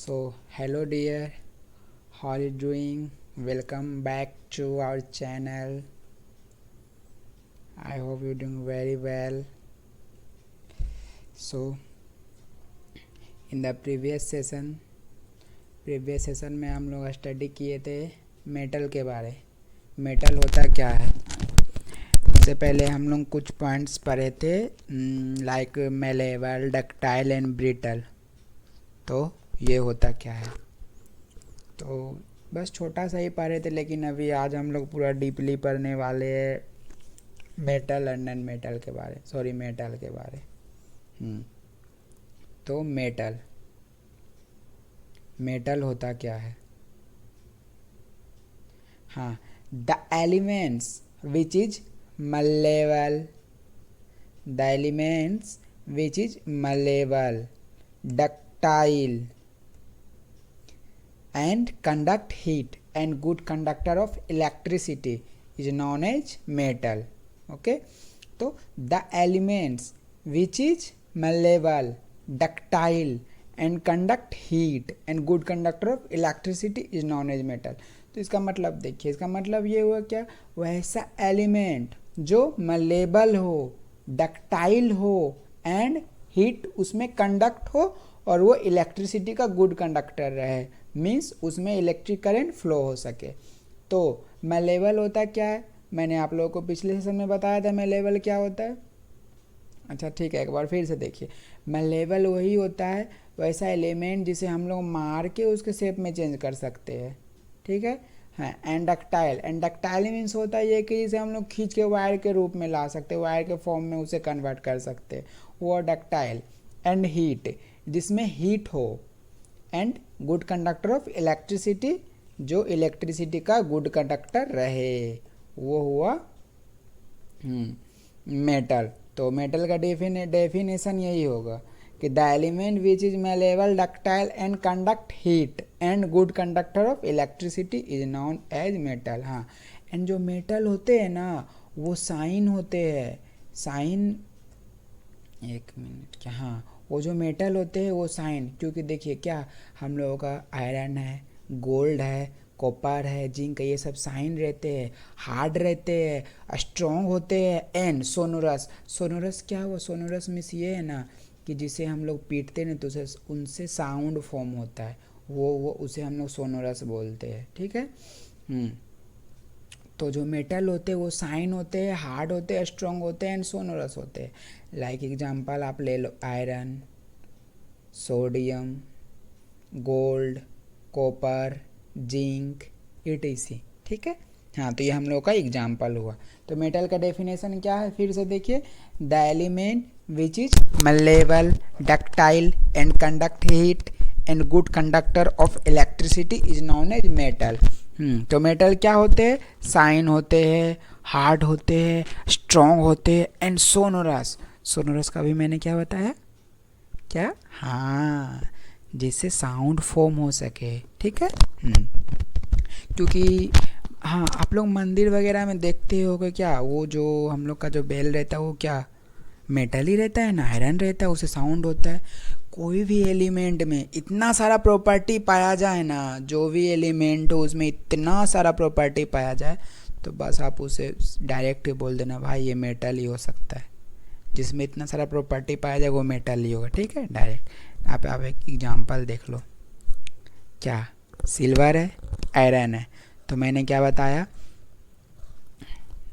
So, hello dear, how are you doing? Welcome back to our channel. I hope you're doing very well. So, in the previous session में हम लोग study किए थे metal के बारे। Metal होता क्या है? इससे पहले हम लोग कुछ पॉइंट्स पढ़े थे like malleable, ductile and brittle. तो ये होता क्या है? तो बस छोटा सा ही पढ़े थे, लेकिन अभी आज हम लोग पूरा डीपली पढ़ने वाले हैं मेटल एंड नॉन मेटल के बारे, मेटल के बारे। तो मेटल होता क्या है? हाँ, the elements which is malleable, the elements which is malleable, ductile and conduct heat and good conductor of electricity is known as metal. Okay, तो the elements which is malleable, ductile and conduct heat and good conductor of electricity is known as metal. तो इसका मतलब देखिए, इसका मतलब ये हुआ क्या, वैसा एलिमेंट जो मलेबल हो, डक्टाइल हो एंड हीट उसमें कंडक्ट हो और वो इलेक्ट्रिसिटी का गुड कंडक्टर रहे, मीन्स उसमें इलेक्ट्रिक करंट फ्लो हो सके। तो मलेबल होता क्या है? मैंने आप लोगों को पिछले सेशन में बताया था मलेबल क्या होता है। अच्छा ठीक है, एक बार फिर से देखिए। मलेबल वही होता है वैसा एलिमेंट जिसे हम लोग मार के उसके शेप में चेंज कर सकते हैं। ठीक है। हाँ, एंडक्टाइल मीन्स होता है ये कि जिसे हम लोग खींच के वायर के रूप में ला सकते हैं, वायर के फॉर्म में उसे कन्वर्ट कर सकते हैं, वो डक्टाइल। एंड हीट, जिसमें हीट हो। And good conductor of electricity, जो इलेक्ट्रिसिटी का गुड कंडक्टर रहे, वो हुआ मेटल। तो मेटल का डेफिनेशन यही होगा कि the element which is malleable, ductile and conduct heat and good conductor of electricity is known as metal. हाँ, एंड जो मेटल होते हैं ना वो साइन होते हैं, साइन, एक मिनट, क्या, हाँ, वो जो मेटल होते हैं वो साइन, क्योंकि देखिए क्या, हम लोगों का आयरन है, गोल्ड है, कॉपर है, जिंक है, ये सब साइन रहते हैं, हार्ड रहते हैं, स्ट्रॉन्ग होते हैं। एंड सोनोरस, सोनोरस क्या हुआ? सोनोरस मीन्स ये है ना कि जिसे हम लोग पीटते हैं तो उसे उनसे साउंड फॉर्म होता है, वो उसे हम लोग सोनोरस बोलते हैं। ठीक है। तो जो मेटल होते हैं वो साइन होते हैं, हार्ड होते हैं, स्ट्रॉन्ग होते हैं एंड सोनोरस होते हैं। लाइक एग्जांपल आप ले लो, iron, sodium, gold, copper, zinc, ETC. ठीक है। हाँ, तो ये हम लोग का एग्जांपल हुआ। तो मेटल का डेफिनेशन क्या है फिर से देखिए, the element which is malleable, ductile and conduct heat and good conductor of electricity is known as metal. तो मेटल क्या होते हैं? साइन होते हैं, हार्ड होते हैं, स्ट्रॉन्ग होते हैं एंड सोनोरस। सोनोरस का भी मैंने क्या बताया? क्या? हाँ, जिससे साउंड फॉर्म हो सके। ठीक है। क्योंकि हाँ, आप लोग मंदिर वगैरह में देखते होगे क्या, वो जो हम लोग का जो बेल रहता है वो क्या मेटल ही रहता है ना, आयरन रहता है, उसे साउंड होता है। कोई भी एलिमेंट में इतना सारा प्रॉपर्टी पाया जाए ना, जो भी एलिमेंट हो उसमें इतना सारा प्रॉपर्टी पाया जाए, तो बस आप उसे डायरेक्ट ही बोल देना भाई ये मेटल ही हो सकता है। जिसमें इतना सारा प्रॉपर्टी पाया जाए वो मेटल ही होगा। ठीक है, डायरेक्ट। आप एक एग्जांपल देख लो, क्या सिल्वर है, आयरन है, तो मैंने क्या बताया,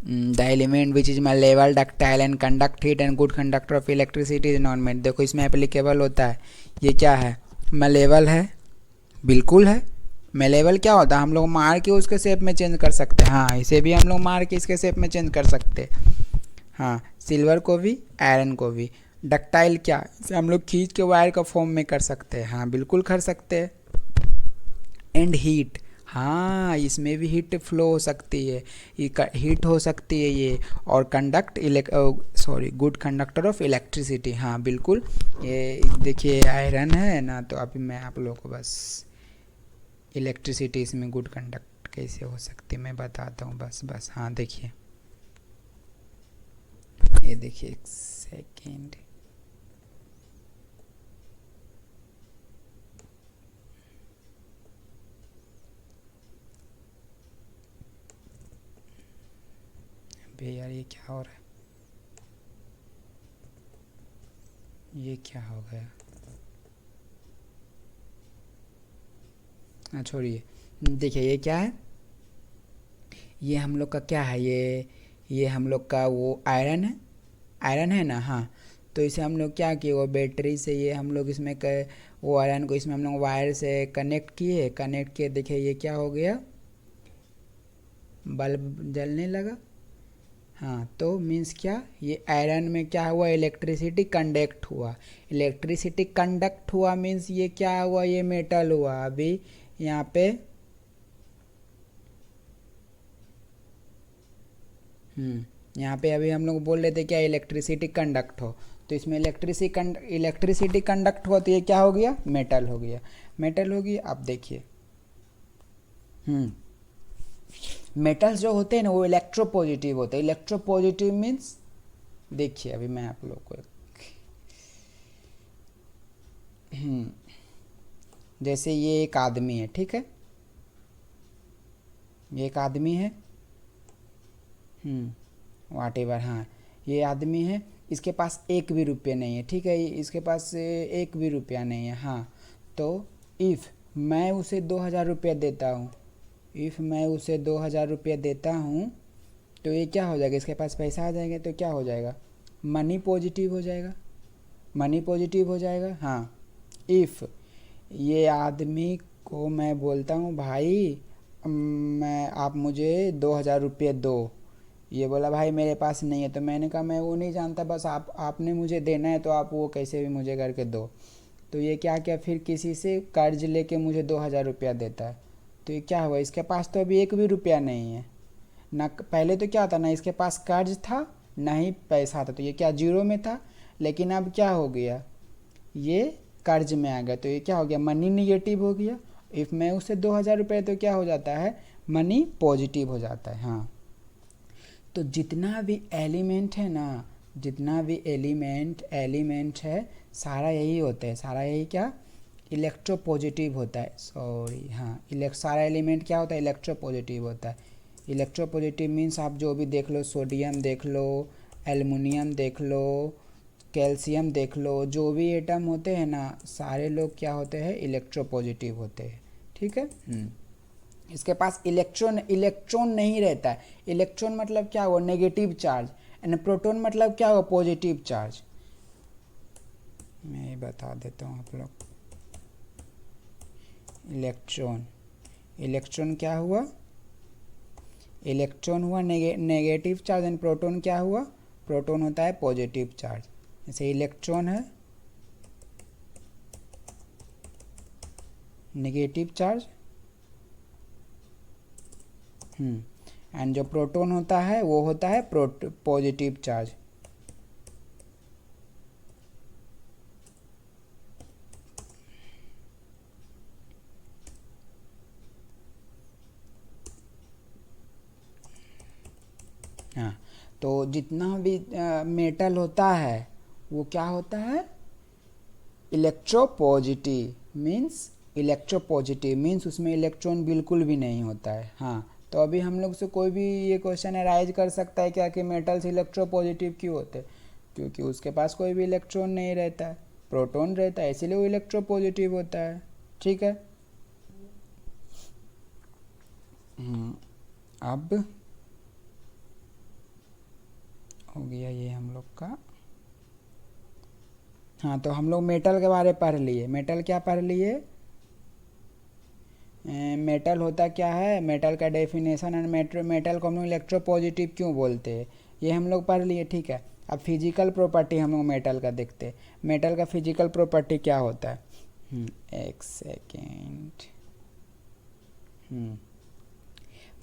the element which is malleable, ductile and conduct heat and good conductor of electricity is non metal. देखो इसमें एप्लीकेबल होता है, ये क्या है, malleable है, बिल्कुल है। मेलेबल क्या होता है? हम लोग मार के उसके शेप में चेंज कर सकते हैं। हाँ, इसे भी हम लोग मार के इसके शेप में चेंज कर सकते हैं। हाँ, सिल्वर को भी, आयरन को भी। डक्टाइल क्या, इसे हम लोग खींच के वायर का फॉर्म में कर सकते हैं। हाँ, बिल्कुल कर सकते हैं। एंड हीट, हाँ, इसमें भी हीट फ्लो हो सकती है, हीट हो सकती है ये। और गुड कंडक्टर ऑफ इलेक्ट्रिसिटी, हाँ बिल्कुल। ये देखिए आयरन है ना, तो अभी मैं आप लोगों को बस इलेक्ट्रिसिटी इसमें गुड कंडक्ट कैसे हो सकती है मैं बताता हूँ। बस हाँ देखिए, ये देखिए, एक सेकेंड। ये क्या हो रहा है, ये क्या हो गया। हाँ छोड़िए, देखिए ये क्या है, ये हम लोग का क्या है, ये हम लोग का वो आयरन है, आयरन है ना। हाँ, तो इसे हम लोग क्या किए, वो बैटरी से ये हम लोग इसमें वो आयरन को इसमें हम लोग वायर से कनेक्ट किए, देखिए ये क्या हो गया, बल्ब जलने लगा। हाँ, तो मीन्स क्या, ये आयरन में क्या हुआ, इलेक्ट्रिसिटी कंडक्ट हुआ, इलेक्ट्रिसिटी कंडक्ट हुआ मीन्स ये क्या हुआ, ये मेटल हुआ। अभी यहाँ पे यहाँ पे अभी हम लोग बोल रहे थे क्या, इलेक्ट्रिसिटी कंडक्ट हो, तो इसमें इलेक्ट्रिसिटी कंडक्ट हुआ तो ये क्या हो गया, मेटल हो गया, मेटल हो गया। अब देखिए मेटल्स जो होते हैं ना वो इलेक्ट्रोपॉजिटिव होते हैं, इलेक्ट्रोपॉजिटिव मीन्स, देखिए अभी मैं आप लोग को जैसे ये एक आदमी है, ठीक है, ये एक आदमी है, वाट एवर, हाँ ये आदमी है, इसके पास एक भी रुपया नहीं है, ठीक है, इसके पास एक भी रुपया नहीं है। हाँ, तो इफ़ मैं उसे 2000 रुपया देता हूँ, इफ़ मैं उसे 2000 रुपया देता हूँ, तो ये क्या हो जाएगा, इसके पास पैसा आ जाएगा, तो क्या हो जाएगा, मनी पॉजिटिव हो जाएगा, मनी पॉजिटिव हो जाएगा। हाँ, इफ़ ये आदमी को मैं बोलता हूँ भाई मैं आप मुझे 2000 रुपये दो, ये बोला भाई मेरे पास नहीं है, तो मैंने कहा मैं वो नहीं जानता, बस आपने मुझे देना है तो आप वो कैसे भी मुझे करके दो। तो ये क्या क्या फिर किसी से कर्ज लेके मुझे 2000 रुपया देता है, तो ये क्या हुआ, इसके पास तो अभी एक भी रुपया नहीं है ना, पहले तो क्या था ना, इसके पास कर्ज था ना ही पैसा था, तो ये क्या जीरो में था, लेकिन अब क्या हो गया, ये कर्ज में आ गया, तो ये क्या हो गया, मनी निगेटिव हो गया। इफ़ मैं उससे 2000 रुपये, तो क्या हो जाता है, मनी पॉजिटिव हो जाता है। हाँ, तो जितना भी एलिमेंट है ना, जितना भी एलिमेंट है, सारा यही होता है, सारा यही क्या, इलेक्ट्रोपॉजिटिव होता है, सॉरी, हाँ सारा एलिमेंट क्या होता है, इलेक्ट्रोपॉजिटिव होता है। इलेक्ट्रोपॉजिटिव मीन्स आप जो भी देख लो, सोडियम देख लो, एल्युमिनियम देख लो, कैल्शियम देख लो, जो भी एटम होते हैं ना, सारे लोग क्या होते हैं, इलेक्ट्रोपॉजिटिव होते हैं, ठीक है। इसके पास इलेक्ट्रॉन नहीं रहता है, इलेक्ट्रॉन मतलब क्या हुआ, नेगेटिव चार्ज, एंड प्रोटॉन मतलब क्या हुआ, पॉजिटिव चार्ज। मैं ये बता देता हूँ आप लोग, इलेक्ट्रॉन क्या हुआ, इलेक्ट्रॉन हुआ नेगेटिव चार्ज, एंड प्रोटॉन क्या हुआ, प्रोटॉन होता है पॉजिटिव चार्ज। जैसे इलेक्ट्रॉन है नेगेटिव चार्ज, एंड जो प्रोटॉन होता है वो होता है पॉजिटिव चार्ज। हाँ, तो जितना भी मेटल होता है वो क्या होता है, इलेक्ट्रोपॉजिटिव मीन्स उसमें इलेक्ट्रॉन बिल्कुल भी नहीं होता है। हाँ, तो अभी हम लोग से कोई भी ये क्वेश्चन अराइज कर सकता है क्या कि मेटल्स इलेक्ट्रोपॉजिटिव क्यों होते हैं, क्योंकि उसके पास कोई भी इलेक्ट्रॉन नहीं रहता है, प्रोटॉन रहता है, इसीलिए वो इलेक्ट्रोपॉजिटिव होता है, ठीक है। अब हो गया ये हम लोग का। हाँ, तो हम लोग मेटल के बारे पढ़ लिए, मेटल क्या पढ़ लिए, मेटल होता क्या है, मेटल का डेफिनेशन, एंड मेटल को हम लोग इलेक्ट्रोपॉजिटिव क्यों बोलते हैं, ये हम लोग पढ़ लिए, ठीक है। अब फिजिकल प्रॉपर्टी हम लोग मेटल का देखते हैं, मेटल का फिजिकल प्रॉपर्टी क्या होता है, एक सेकेंड,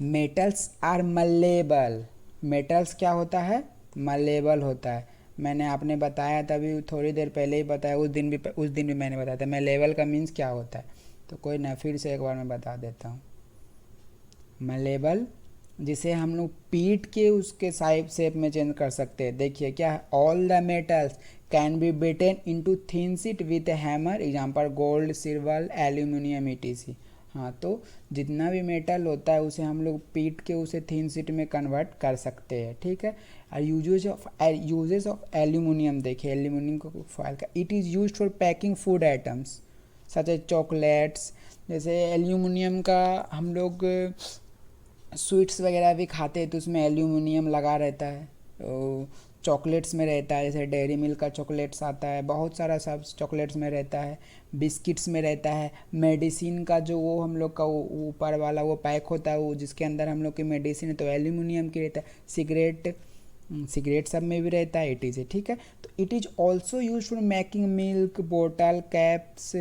मेटल्स आर मल्लेबल, मेटल्स क्या होता है, मल्लेबल होता है। मैंने आपने बताया था अभी थोड़ी देर पहले ही बताया, उस दिन भी मैंने बताया था, मल्लेबल का मीन्स क्या होता है, तो कोई ना, फिर से एक बार मैं बता देता हूँ। मल्लेबल जिसे हम लोग पीट के उसके शेप में चेंज कर सकते हैं, देखिए क्या है, all the metals can B bitten into thin sheet with A hammer, example gold, silver, aluminium, etc. हाँ, तो जितना भी मेटल होता है उसे हम लोग पीट के उसे थिन शीट में कन्वर्ट कर सकते हैं, ठीक है। और यूजेस ऑफ एल्यूमिनियम, देखिए एल्यूमिनियम को फॉयल का, it is use for packing food items such as chocolates. जैसे एल्यूमिनियम का हम लोग स्वीट्स वगैरह भी खाते हैं तो उसमें एल्यूमिनियम लगा रहता है, चॉकलेट्स में रहता है, जैसे डेयरी मिल्क का चॉकलेट्स आता है, बहुत सारा सब चॉकलेट्स में रहता है, बिस्किट्स में रहता है, मेडिसिन का जो वो हम लोग का ऊपर वाला वो पैक होता है, वो जिसके अंदर हम लोग की मेडिसिन है तो एल्यूमिनियम की रहता है, सिगरेट सब में भी रहता है, इट इज़ ठीक है। तो it is also use for making milk बोतल कैप्स।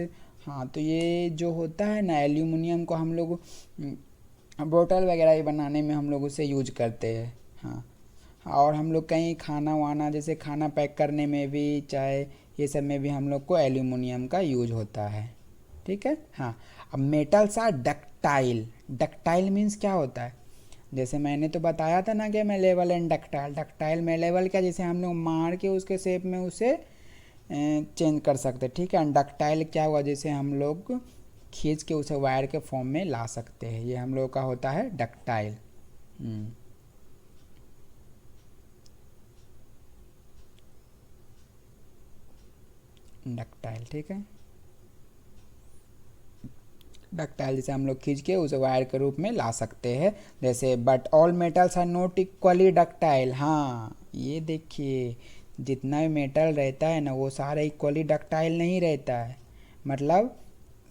हाँ, तो ये जो होता है ना एल्यूमिनियम को हम लोग बोतल वगैरह भी बनाने में हम लोग उसे यूज करते हैं। हाँ, और हम लोग कहीं खाना वाना जैसे खाना पैक करने में भी, चाहे ये सब में भी हम लोग को एल्यूमिनियम का यूज होता है, ठीक है। हाँ, अब metals are ductile. Ductile means क्या होता है, जैसे मैंने तो बताया था ना कि malleable and ductile. Ductile malleable क्या, जैसे हम लोग मार के उसके शेप में उसे चेंज कर सकते, ठीक है। डक्टाइल क्या हुआ, जैसे हम लोग खींच के उसे वायर के फॉर्म में ला सकते हैं, ये हम लोग का होता है डक्टाइल। डक्टाइल, ठीक है। डक्टाइल जैसे हम लोग खींच के उसे वायर के रूप में ला सकते हैं, जैसे but all metals are not equally ductile. हाँ, ये देखिए जितना भी मेटल रहता है ना वो सारा इक्वली डक्टाइल नहीं रहता है, मतलब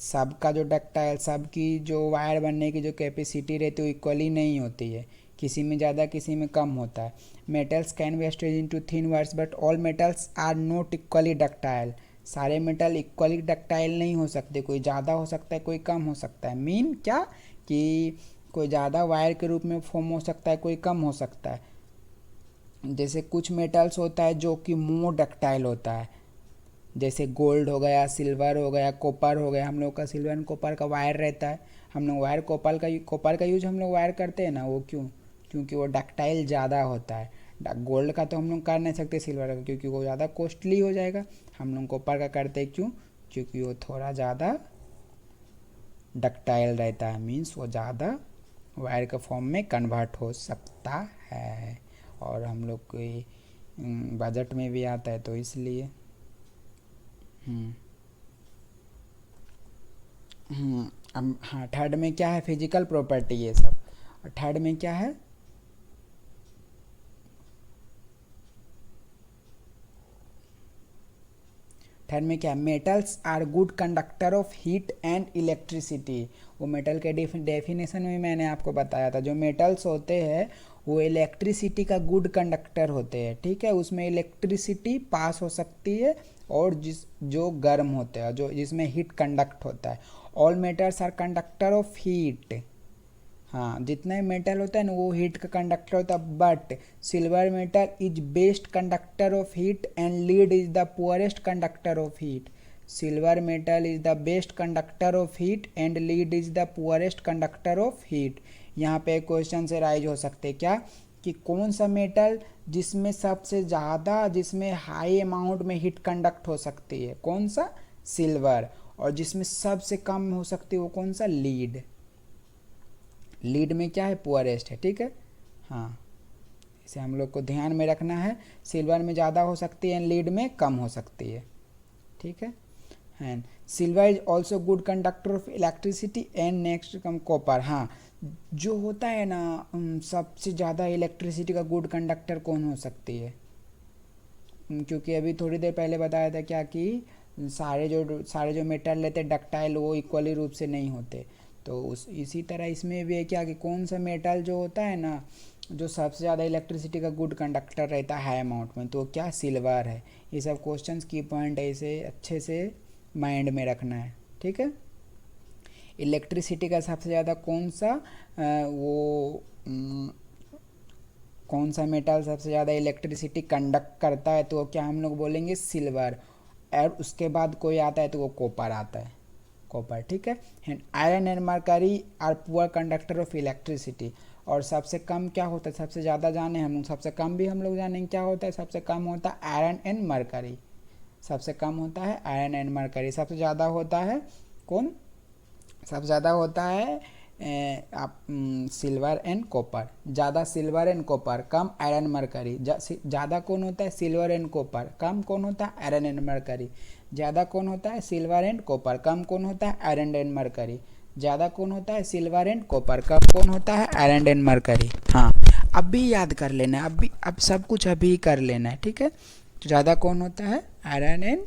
सबका जो डक्टाइल, सबकी जो वायर बनने की जो कैपेसिटी रहती है वो इक्वली नहीं होती है, किसी में ज़्यादा किसी में कम होता है। Metals can be stretch into thin wires but all metals are not equally ductile. सारे मेटल इक्वली डक्टाइल नहीं हो सकते, कोई ज़्यादा हो सकता है कोई कम हो सकता है। मीन क्या कि कोई ज़्यादा वायर के रूप में फॉर्म हो सकता है, कोई कम हो सकता है। जैसे कुछ मेटल्स होता है जो कि मोर डक्टाइल होता है, जैसे गोल्ड हो गया, सिल्वर हो गया, कॉपर हो गया। हम लोग का सिल्वर एंड कॉपर का वायर रहता है, हम लोग वायर कॉपर का यूज हम लोग वायर करते हैं ना, वो क्यों, क्योंकि वो डक्टाइल ज़्यादा होता है। गोल्ड का तो हम लोग कर नहीं सकते, सिल्वर का क्योंकि वो ज़्यादा कॉस्टली हो जाएगा। हम लोग कॉपर का करते हैं क्यों, क्योंकि वो थोड़ा ज़्यादा डक्टाइल रहता है, मीन्स वो ज़्यादा वायर के फॉर्म में कन्वर्ट हो सकता है, और हम लोग के बजट में भी आता है, तो इसलिए अब हाँ, थर्ड में क्या है, फिजिकल प्रॉपर्टी ये सब। और थर्ड में क्या है, थर्ड में क्या है, metals are good conductor of heat and electricity. वो मेटल के डेफिनेशन में मैंने आपको बताया था, जो मेटल्स होते हैं वो इलेक्ट्रिसिटी का गुड कंडक्टर होते हैं, ठीक है। उसमें इलेक्ट्रिसिटी पास हो सकती है, और जो गर्म होते हैं, जो जिसमें हीट कंडक्ट होता है। All metals are conductor of heat. हाँ, जितना मेटल होता है ना वो हीट का कंडक्टर होता है, but silver metal is best conductor of heat and lead is the poorest conductor of heat. Silver metal is the best conductor of heat and lead is the poorest conductor of heat. यहाँ पे question से rise हो सकते हैं क्या, कि कौन सा मेटल जिसमें सबसे ज़्यादा, जिसमें हाई अमाउंट में हीट कंडक्ट हो सकती है, कौन सा, सिल्वर। और जिसमें सबसे कम हो सकती है वो कौन सा, लीड। लीड में क्या है, पुअरेस्ट है, ठीक है। हाँ, इसे हम लोग को ध्यान में रखना है, सिल्वर में ज़्यादा हो सकती है, लीड में कम हो सकती है, ठीक है। And silver is also good conductor of electricity and next come copper. हाँ, जो होता है ना सबसे ज़्यादा इलेक्ट्रिसिटी का गुड कंडक्टर कौन हो सकती है, क्योंकि अभी थोड़ी देर पहले बताया था क्या कि सारे जो मेटल रहते हैं डक्टाइल, वो इक्वली रूप से नहीं होते। तो इसी तरह इसमें भी है क्या कि कौन सा मेटल जो होता है ना जो सबसे ज़्यादा इलेक्ट्रिसिटी का गुड कंडक्टर रहता है हाई अमाउंट में, तो क्या, सिल्वर है। ये सब क्वेश्चंस की पॉइंट है, इसे अच्छे से माइंड में रखना है, ठीक है। इलेक्ट्रिसिटी का सबसे ज़्यादा कौन सा कौन सा मेटल सबसे ज़्यादा इलेक्ट्रिसिटी कंडक्ट करता है, तो क्या हम लोग बोलेंगे, सिल्वर। और उसके बाद कोई आता है तो वो कॉपर आता है, कॉपर, ठीक है। And iron and mercury are poor conductor of electricity. और सबसे कम क्या होता है, सबसे ज़्यादा जाने हम लोग, सबसे कम भी हम लोग जानेंगे क्या होता है, सबसे कम होता है आयरन एंड मरकरी। सबसे कम होता है आयरन एंड मरकरी, सबसे ज़्यादा होता है कौन, सबसे ज़्यादा होता है आप सिल्वर एंड कॉपर, ज़्यादा silver and copper, come iron mercury. ज़्यादा कौन होता है? सिल्वर एंड कॉपर, कम कौन होता है? Iron and mercury. ज़्यादा कौन होता है? सिल्वर एंड कॉपर, कम कौन होता है? Iron and mercury. ज़्यादा कौन होता है? सिल्वर एंड कॉपर, कम कौन होता है? Iron and mercury. हाँ, अब भी याद कर लेना है, अब सब कुछ अभी कर लेना है, ठीक है। तो ज़्यादा कौन होता है? आयरन एंड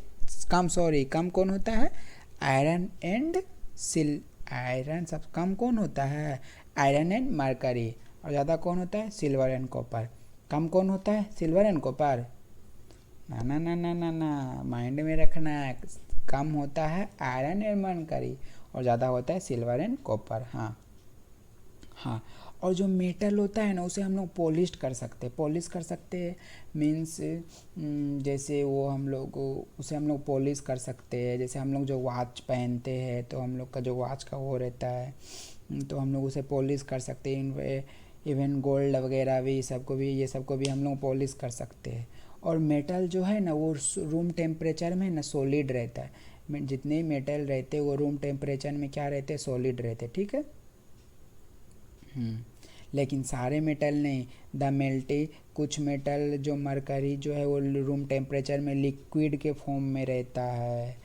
कम कौन होता है? आयरन एंड आयरन सब कम कौन होता है? Iron and mercury. और ज़्यादा कौन होता है? Silver and copper. कम कौन होता है? Silver and copper. ना ना ना ना ना ना, माइंड में रखना है। कम होता है आयरन एंड मरकरी और ज़्यादा होता है सिल्वर एंड कॉपर। हाँ हाँ। और जो मेटल होता है ना, उसे हम लोग पॉलिश कर सकते हैं। पॉलिश कर सकते हैं मीन्स जैसे वो हम लोग उसे हम लोग पॉलिश कर सकते हैं। जैसे हम लोग जो वॉच पहनते हैं तो हम लोग का जो वॉच का वो रहता है, तो हम लोग उसे पॉलिश कर सकते हैं। इवन गोल्ड वगैरह भी सबको भी ये सबको भी हम लोग पॉलिश कर सकते हैं। और मेटल जो है ना वो रूम टेम्परेचर में ना सॉलिड रहता है। जितने भी मेटल रहते हैं वो रूम टेम्परेचर में क्या रहते हैं? सॉलिड रहते हैं, ठीक है। लेकिन सारे मेटल नहीं। द मेल्टी कुछ मेटल जो मरकरी जो है वो रूम टेम्परेचर में लिक्विड के फॉर्म में रहता है।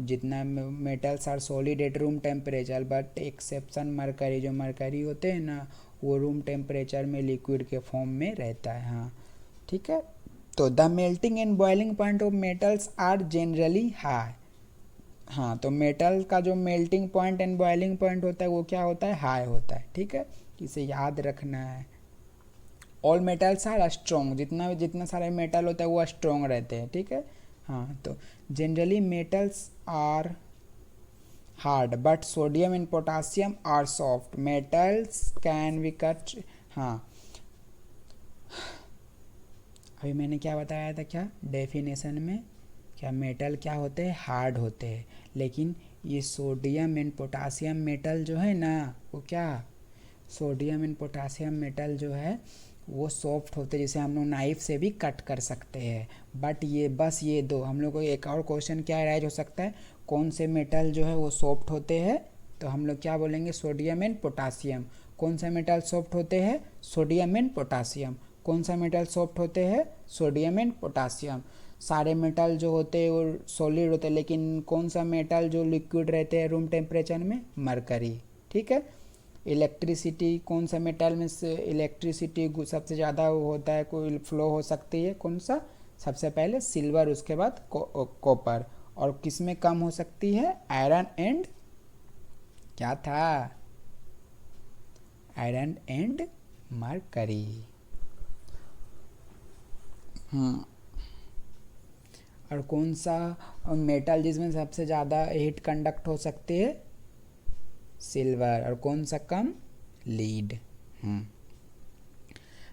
जितना metals are solid at room temperature but exception mercury, जो मरकरी होते हैं ना वो रूम टेम्परेचर में लिक्विड के फॉर्म में रहता है। हाँ ठीक है। तो the melting and boiling point of metals are generally high. हाँ, तो मेटल का जो melting point and boiling point होता है वो क्या होता है? हाई होता है, ठीक है। इसे याद रखना है। ऑल मेटल्स आर स्ट्रॉन्ग, जितना जितना सारे मेटल होता है वो स्ट्रॉन्ग रहते हैं, ठीक है। हाँ, तो generally metals are hard but sodium and potassium are soft. Metals can be cut. हाँ, अभी मैंने क्या बताया था? क्या डेफिनेशन में क्या मेटल क्या होते हैं? हार्ड होते हैं। लेकिन ये सोडियम एंड पोटासियम मेटल जो है ना वो क्या, सोडियम एंड पोटासियम मेटल जो है वो सॉफ्ट होते हैं, जिसे हम लोग नाइफ से भी कट कर सकते हैं। बट ये बस ये दो हम लोग को एक और क्वेश्चन क्या राइज हो सकता है? कौन से मेटल जो है वो सॉफ्ट होते हैं? तो हम लोग क्या बोलेंगे? Sodium and potassium. कौन सा मेटल सॉफ्ट होते हैं? Sodium and potassium. कौन सा मेटल सॉफ्ट होते हैं? Sodium and potassium. सारे मेटल जो होते हैं वो सॉलिड होते हैं, लेकिन कौन सा मेटल जो लिक्विड रहते हैं रूम टेम्परेचर में? मरकरी, ठीक है। इलेक्ट्रिसिटी कौन सा मेटल में से इलेक्ट्रिसिटी सबसे ज़्यादा होता है, कोई फ्लो हो सकती है? कौन सा? सबसे पहले सिल्वर, उसके बाद कॉपर। और किस में कम हो सकती है? आयरन एंड क्या था? Iron and mercury. और कौन सा मेटल जिसमें सबसे ज़्यादा हीट कंडक्ट हो सकती है? सिल्वर। और कौन सा कम? लीड।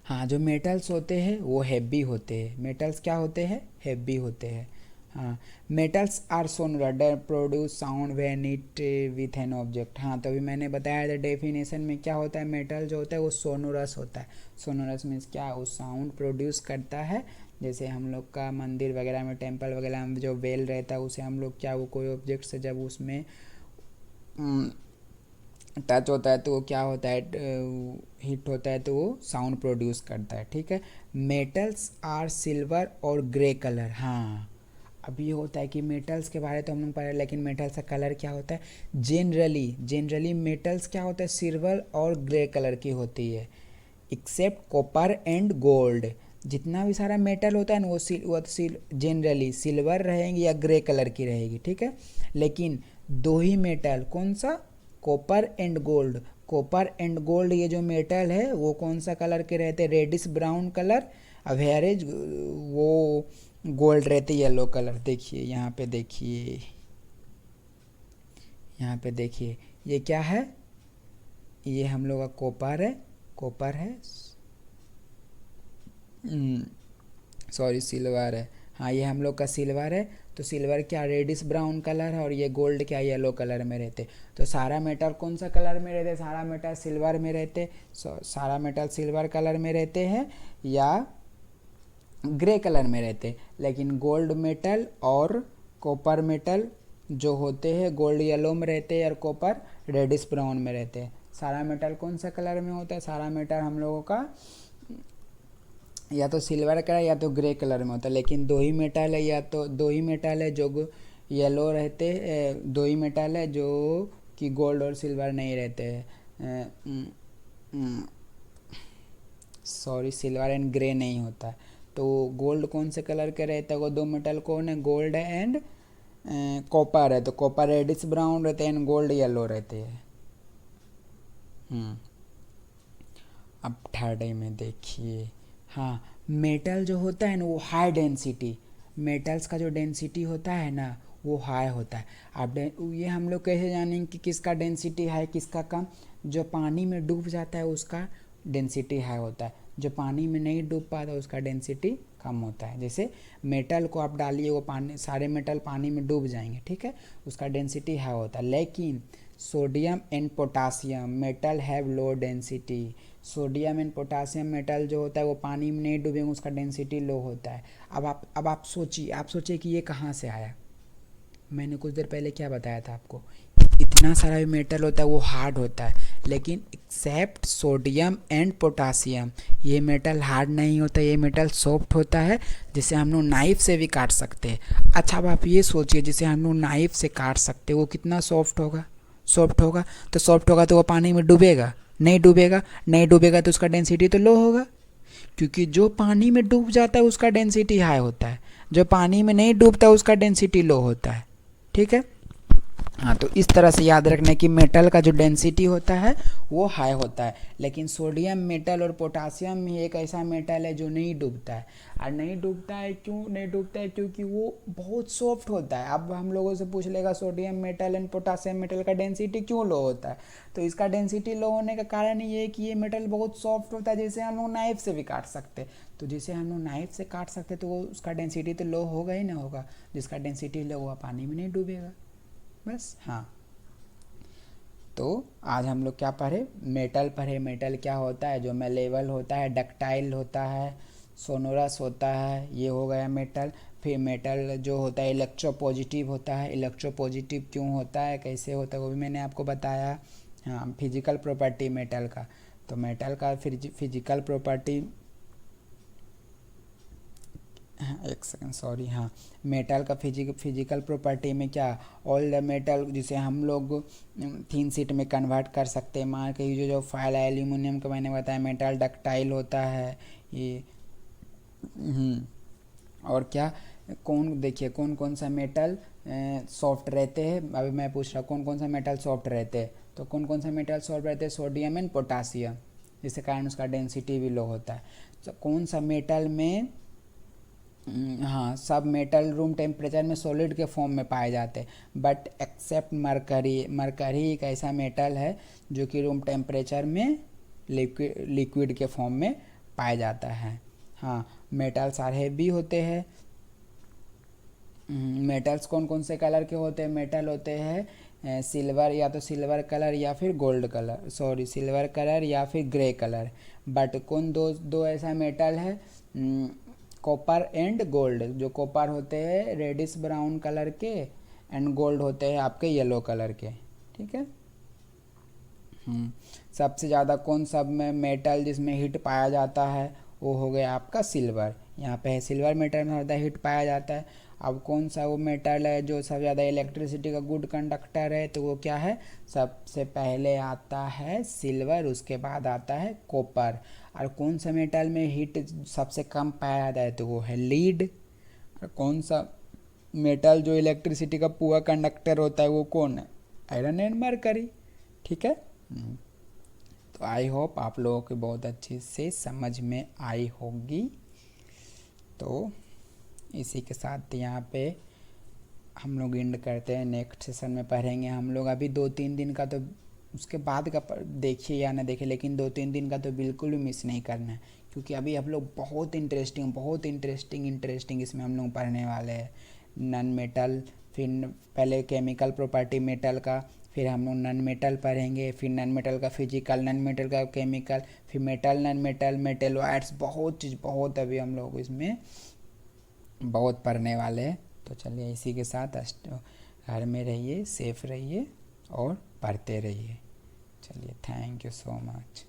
हाँ, जो मेटल्स होते हैं वो हैवी होते हैं। मेटल्स क्या होते हैं? हैवी होते हैं। हाँ, metals are sonorous they produce sound when it with an object. हाँ, तो अभी मैंने बताया था डेफिनेशन में क्या होता है? मेटल जो होता है वो सोनोरस होता है। सोनोरस मीन्स क्या? वो साउंड प्रोड्यूस करता है। जैसे हम लोग का मंदिर वगैरह में, टेम्पल वगैरह में जो बेल रहता है उसे हम लोग क्या, वो कोई ऑब्जेक्ट से जब उसमें टच होता है तो वो क्या होता है? हिट होता है तो वो साउंड प्रोड्यूस करता है, ठीक है। मेटल्स आर सिल्वर और ग्रे कलर। हाँ, अब ये होता है कि मेटल्स के बारे तो हम लोग पढ़े, लेकिन मेटल्स का कलर क्या होता है? जनरली मेटल्स क्या होता है? सिल्वर और ग्रे कलर की होती है, एक्सेप्ट कॉपर एंड गोल्ड। जितना भी सारा मेटल होता है ना वो जनरली सिल्वर रहेगी या ग्रे कलर की रहेगी, ठीक है। लेकिन दो ही मेटल, कौन सा? Copper and gold. Copper and gold ये जो मेटल है वो कौन सा कलर के रहते हैं? Reddish brown colour. अब हेरेज वो गोल्ड रहते येलो कलर। देखिए यहाँ पे, देखिए यहाँ पे देखिए, ये क्या है? ये हम लोग का कॉपर है, कॉपर है, सॉरी सिल्वर है। हाँ, ये हम लोग का सिल्वर है। तो सिल्वर क्या? रेडिश ब्राउन कलर है। और ये गोल्ड क्या? येलो कलर में रहते। तो सारा मेटल कौन सा कलर में रहते? सारा मेटल सिल्वर में रहते। सारा मेटल सिल्वर कलर में रहते हैं या ग्रे कलर में रहते। लेकिन गोल्ड मेटल और कॉपर मेटल जो होते हैं, गोल्ड येलो में रहते हैं और कॉपर रेडिश ब्राउन में रहते हैं। सारा मेटल कौन सा कलर में होता है? सारा मेटल हम लोगों का या तो सिल्वर कलर या तो ग्रे कलर में होता है, लेकिन दो ही मेटल है, या तो दो ही मेटल है जो येलो रहते, दो ही मेटल है जो कि गोल्ड और सिल्वर नहीं रहते हैं। सॉरी, सिल्वर एंड ग्रे नहीं होता है। तो गोल्ड कौन से कलर के रहता है? वो दो मेटल कौन है? गोल्ड एंड कॉपर है। तो कॉपर रेडिश ब्राउन रहते हैं एंड गोल्ड येलो रहते हैं। अब थर्ड में देखिए, हाँ, मेटल जो होता है ना वो हाई डेंसिटी, मेटल्स का जो डेंसिटी होता है ना वो हाई होता है। अब ये हम लोग कैसे जानेंगे कि किसका डेंसिटी हाई किसका कम? जो पानी में डूब जाता है उसका डेंसिटी हाई होता है, जो पानी में नहीं डूब पाता उसका डेंसिटी कम होता है। जैसे मेटल को आप डालिए, वो पानी, सारे मेटल पानी में डूब जाएंगे, ठीक है, उसका डेंसिटी हाई होता है। लेकिन sodium and potassium metal have low density, sodium and potassium metal जो होता है वो पानी में नहीं डूबेंगे, उसका डेंसिटी लो होता है। अब आप सोचिए कि ये कहाँ से आया? मैंने कुछ देर पहले क्या बताया था आपको? इतना सारा भी मेटल होता है वो हार्ड होता है, लेकिन एक्सेप्ट सोडियम एंड पोटासियम ये मेटल हार्ड नहीं होता, ये मेटल सॉफ्ट होता है, जिसे हम लोग नाइफ से भी काट सकते हैं। अच्छा, अब आप ये सोचिए, जिसे हम लोग नाइफ से काट सकते हैं वो कितना सॉफ्ट होगा? सॉफ्ट होगा। तो सॉफ्ट होगा तो वो पानी में डूबेगा? नहीं डूबेगा। नहीं डूबेगा तो उसका डेंसिटी तो लो होगा, क्योंकि जो पानी में डूब जाता है उसका डेंसिटी हाई होता है, जो पानी में नहीं डूबता उसका डेंसिटी लो होता है, ठीक है। हाँ, तो इस तरह से याद रखना कि मेटल का जो डेंसिटी होता है वो हाई होता है, लेकिन सोडियम मेटल और पोटासियम ही एक ऐसा मेटल है जो नहीं डूबता है। और नहीं डूबता है, क्यों नहीं डूबता है? क्योंकि वो बहुत सॉफ्ट होता है। अब हम लोगों से पूछ लेगा sodium metal and potassium metal का डेंसिटी क्यों लो होता है, तो इसका डेंसिटी लो होने का कारण ये है कि ये मेटल बहुत सॉफ्ट होता है, जिसे हम लोग नाइफ से भी काट सकते हैं। तो जिसे हम लोग नाइफ से काट सकते तो वो उसका डेंसिटी तो लो होगा ही ना होगा, जिसका डेंसिटी लो हुआ पानी में नहीं डूबेगा, बस। हाँ, तो आज हम लोग क्या पढ़े? मेटल पढ़े। मेटल क्या होता है? जो मेलेबल होता है, डक्टाइल होता है, सोनोरस होता है, ये हो गया मेटल। फिर मेटल जो होता है इलेक्ट्रोपॉजिटिव होता है। इलेक्ट्रोपॉजिटिव क्यों होता है, कैसे होता है, वो भी मैंने आपको बताया। हाँ, फिजिकल प्रॉपर्टी मेटल का, तो मेटल का फिजिकल प्रॉपर्टी, हाँ, एक सेकंड, सॉरी, हाँ, मेटल का फिजिकल प्रॉपर्टी में क्या, ऑल द मेटल जिसे हम लोग थीन शीट में कन्वर्ट कर सकते हैं। मान के जो फाइल एल्यूमिनियम का मैंने बताया मेटल डक्टाइल होता है ये। और क्या, कौन, देखिए कौन कौन सा मेटल सॉफ्ट रहते हैं। अभी मैं पूछ रहा कौन कौन सा मेटल सॉफ्ट रहते हैं, तो कौन कौन सा मेटल सॉफ्ट रहते हैं? सोडियम एंड पोटासियम, जिसके कारण उसका डेंसिटी भी लो होता है। तो कौन सा मेटल में, हाँ, सब मेटल रूम टेम्परेचर में सॉलिड के फॉर्म में पाए जाते हैं, बट एक्सेप्ट मरकरी। मरकरी एक ऐसा मेटल है जो कि रूम टेम्परेचर में लिक्विड के फॉर्म में पाया जाता है। हाँ, मेटल सारे भी होते हैं। मेटल्स कौन कौन से कलर के होते हैं? मेटल होते हैं सिल्वर, या तो सिल्वर कलर या फिर gold colour, sorry, silver colour या फिर ग्रे कलर। बट कौन दो दो ऐसा मेटल है? Copper and gold. जो कॉपर होते हैं रेडिश ब्राउन कलर के एंड गोल्ड होते हैं आपके येलो कलर के, ठीक है। सबसे ज़्यादा कौन सब में मेटल जिसमें हीट पाया जाता है, वो हो गया आपका सिल्वर। यहाँ पे है सिल्वर मेटल में ज़्यादा हीट पाया जाता है। अब कौन सा वो मेटल है जो सबसे ज़्यादा इलेक्ट्रिसिटी का गुड कंडक्टर है, तो वो क्या है? सबसे पहले आता है सिल्वर, उसके बाद आता है कॉपर। और कौन सा मेटल में हीट सबसे कम पाया जाता है, तो वो है लीड। और कौन सा मेटल जो इलेक्ट्रिसिटी का पूरा कंडक्टर होता है वो कौन है? आयरन एंड मरकरी, ठीक है। तो आई होप आप लोगों को बहुत अच्छे से समझ में आई होगी। तो इसी के साथ यहाँ पे हम लोग एंड करते हैं। नेक्स्ट सेशन में पढ़ेंगे हम लोग। अभी 2-3 दिन का, तो उसके बाद का देखिए या ना देखिए, लेकिन 2-3 दिन का तो बिल्कुल भी मिस नहीं करना है, क्योंकि अभी हम लोग बहुत इंटरेस्टिंग इसमें हम लोग पढ़ने वाले हैं। नन मेटल, फिर पहले केमिकल प्रॉपर्टी मेटल का, फिर हम लोग नन मेटल पढ़ेंगे, फिर नन मेटल का फिजिकल, नन मेटल का केमिकल, फिर मेटल, नन मेटल, मेटेलॉइड्स, बहुत चीज़, बहुत अभी हम लोग इसमें बहुत पढ़ने वाले हैं। तो चलिए इसी के साथ घर में रहिए, सेफ रहिए और पढ़ते रहिए। चलिए, थैंक यू सो मच।